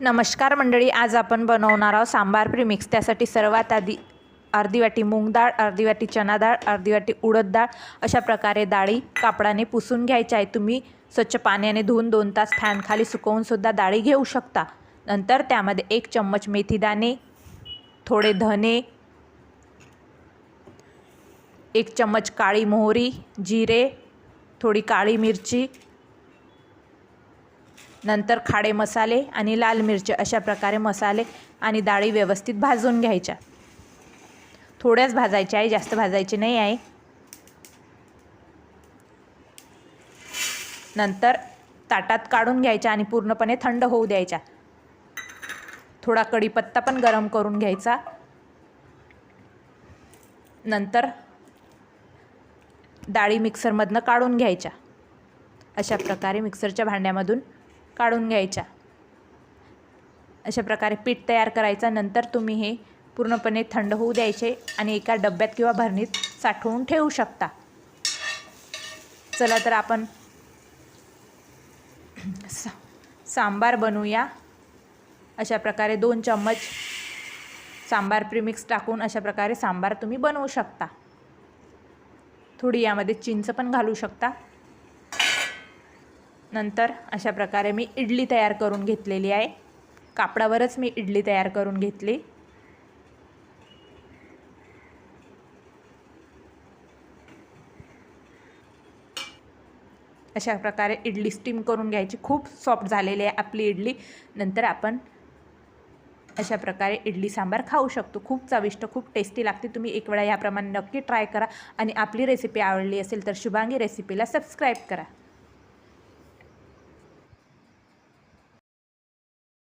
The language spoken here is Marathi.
नमस्कार मंडळी, आज आपण बनवणार आहोत सांबार प्रीमिक्स। त्यासाठी सर्वात आधी अर्धी वाटी मूग डाळ, अर्धी वाटी चना डाळ, अर्धी वाटी उडद डाळ अशा प्रकारे डाळी कापडाने पुसून घ्यायच्या आहे। तुम्ही स्वच्छ पाण्याने धुवून 2 तास फॅनखाली सुकवून सुद्धा डाळी घेऊ शकता। नंतर त्यामध्ये 1 चम्मच मेथी दाणे, थोडे धने, 1 चम्मच काळी मोहरी, जिरे, थोडी काळी मिरची, नंतर खाडे मसाले आणि लाल मिरची अशा प्रकारे मसाले आणि डाळी व्यवस्थित भाजून घ्यायच्या। थोड्याच भाजायच्या आहे, जास्त भाजायचे नाही आहे। नंतर ताटात काढून घ्यायच्या आणि पूर्णपणे थंड होऊ द्यायच्या। थोडा कढीपत्ता पण गरम करून घ्यायचा। नंतर डाळी मिक्सरमधनं काढून घ्यायच्या। अशा प्रकारे मिक्सरच्या भांड्यामधून काढून घ्यायच्या। अशा प्रकारे पीठ तयार करायचा। नंतर तुम्ही हे पूर्णपणे थंड होऊ द्यायचे आणि एका डब्यात किंवा भरणीत साठवून ठेवू शकता। चला तर आपण सांबार बनवूया। अशा प्रकारे 2 चम्मच सांबार प्रीमिक्स टाकून अशा प्रकारे सांबार तुम्ही बनवू शकता। थोडी यामध्ये चिंच पण घालू शकता। नंतर अशा प्रकारे मी इडली तयार करून घेतलेली आहे। कापडावरच मी इडली तयार करून घेतली। अशा प्रकारे इडली स्टीम करून घ्यायची। खूप सॉफ्ट झालेली आहे आपली इडली। नंतर आपण अशा प्रकारे इडली सांबार खाऊ शकतो। खूप चविष्ट, खूप टेस्टी लागते। तुम्ही एक वेळा याप्रमाणे नक्की ट्राय करा आणि आपली रेसिपी आवडली असेल तर शुभांगी रेसिपीला सबस्क्राईब करा।